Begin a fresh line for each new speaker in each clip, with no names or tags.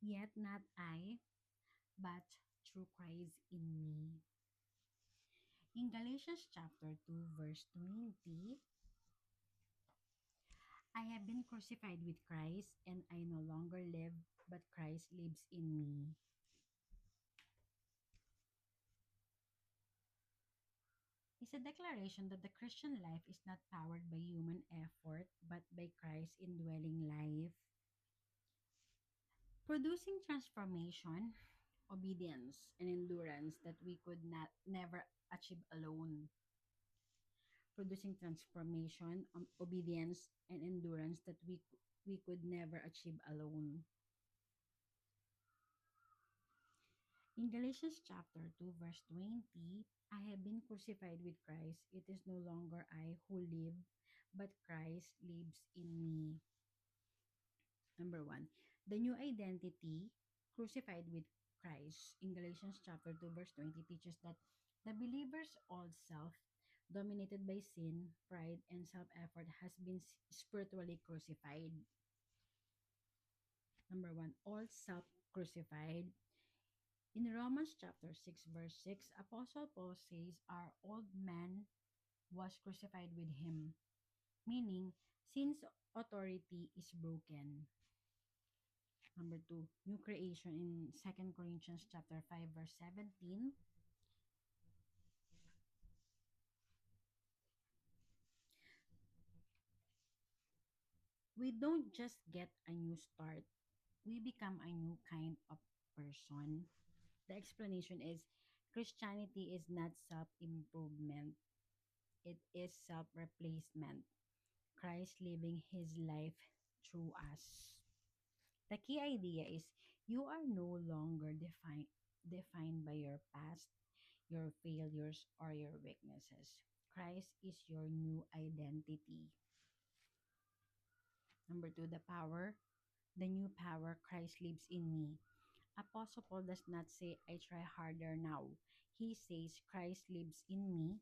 Yet not I, but through Christ in me. In Galatians chapter 2, verse 20, I have been crucified with Christ, and I no longer live, but Christ lives in me. It's a declaration that the Christian life is not powered by human effort, but by Christ's indwelling life, producing transformation, obedience, and endurance that we could not never achieve alone. Producing transformation, obedience, and endurance that we could never achieve alone. In Galatians chapter 2 verse 20, I have been crucified with Christ. It is no longer I who live, but Christ lives in me. Number 1, the new identity crucified with Christ. In Galatians chapter 2 verse 20 teaches that the believer's old self, dominated by sin, pride, and self-effort, has been spiritually crucified. Number 1, all self crucified. In Romans chapter 6 verse 6, Apostle Paul says our old man was crucified with him, meaning sin's authority is broken. Number 2, new creation in 2 Corinthians chapter 5 verse 17. We don't just get a new start, we become a new kind of person. The explanation is Christianity is not self-improvement, it is self-replacement. Christ living his life through us. The key idea is you are no longer defined by your past, your failures, or your weaknesses. Christ is your new identity. Number 2, the new power, Christ lives in me. Apostle Paul does not say, I try harder now. He says, Christ lives in me.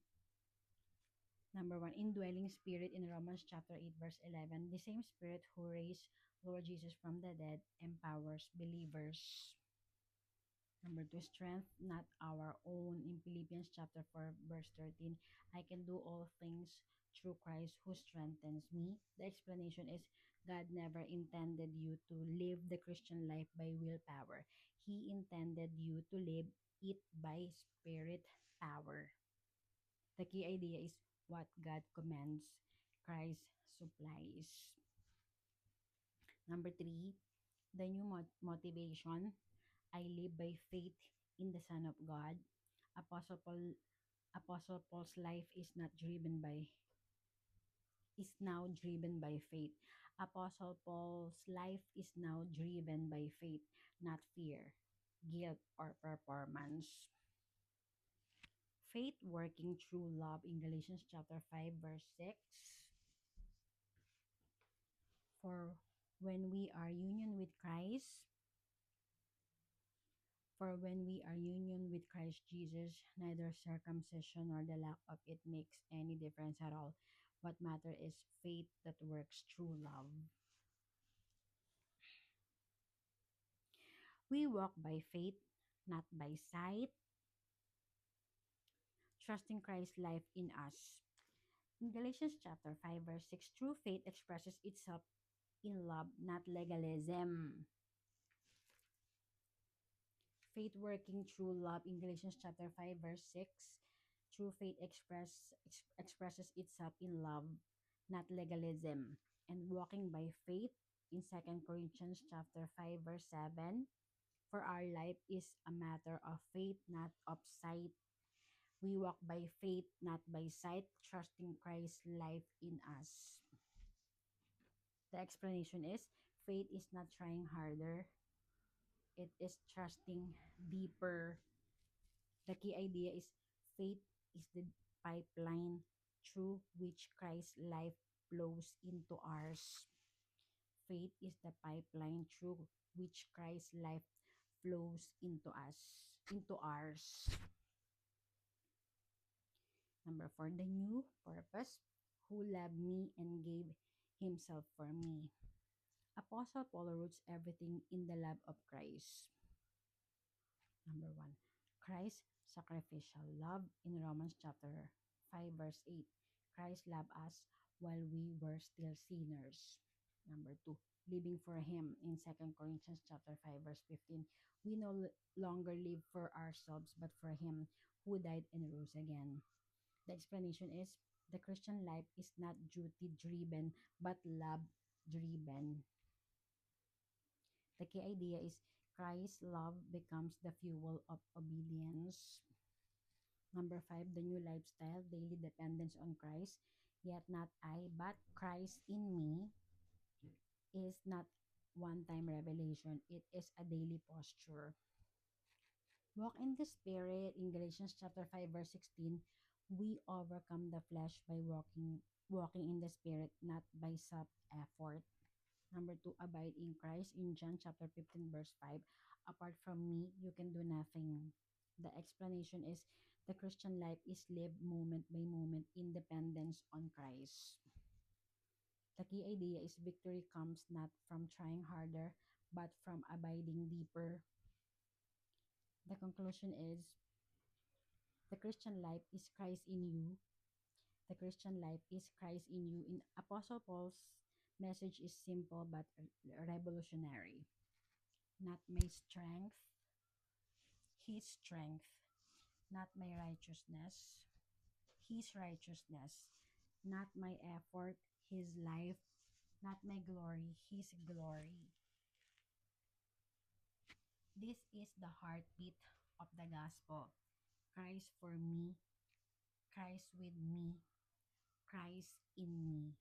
Number 1, indwelling spirit in Romans chapter 8 verse 11. The same spirit who raised Lord Jesus from the dead empowers believers. Number 2, strength not our own. In Philippians chapter 4 verse 13, I can do all things through Christ who strengthens me. The explanation is God never intended you to live the Christian life by willpower. He intended you to live it by spirit power. The key idea is what God commands, Christ supplies. Number 3, the new motivation. I live by faith in the Son of God. Apostle Paul Apostle Paul's life is now driven by faith. Apostle Paul's life is now driven by faith, not fear, guilt, or performance. Faith working through love in Galatians chapter 5 verse 6. For when we are union with Christ, For when we are union with Christ Jesus, neither circumcision nor the lack of it makes any difference at all. What matters is faith that works through love. We walk by faith, not by sight, trusting Christ's life in us. In Galatians chapter 5 verse 6, true faith expresses itself in love, not legalism. Faith working through love in Galatians chapter 5 verse 6. True faith expresses itself in love, not legalism. And walking by faith in 2 Corinthians chapter 5 verse 7. For our life is a matter of faith, not of sight. We walk by faith, not by sight, trusting Christ's life in us. The explanation is faith is not trying harder, it is trusting deeper. The key idea is faith is the pipeline through which Christ's life flows into ours. Faith is the pipeline through which Christ's life flows into ours. Number 4, the new purpose, who loved me and gave himself for me. Apostle Paul roots everything in the love of Christ. Number one, Christ's sacrificial love in Romans chapter 5, verse 8. Christ loved us while we were still sinners. Number two, living for Him in Second Corinthians chapter 5, verse 15. We no longer live for ourselves, but for Him who died and rose again. The explanation is the Christian life is not duty driven, but love driven. The key idea is Christ's love becomes the fuel of obedience. Number five, the new lifestyle, daily dependence on Christ. Yet not I, but Christ in me is not one time revelation, it is a daily posture. Walk in the Spirit in Galatians chapter 5, verse 16. We overcome the flesh by walking in the Spirit, not by self effort. Number two, abide in Christ in John chapter 15, verse 5. Apart from me, you can do nothing. The explanation is the Christian life is lived moment by moment in dependence on Christ. The key idea is victory comes not from trying harder, but from abiding deeper. The conclusion is the Christian life is Christ in you. The Christian life is Christ in you. In Apostle Paul's message is simple but revolutionary. Not my strength, his strength. Not my righteousness, his righteousness. Not my effort, his life. Not my glory, his glory. This is the heartbeat of the gospel. Christ for me, Christ with me, Christ in me.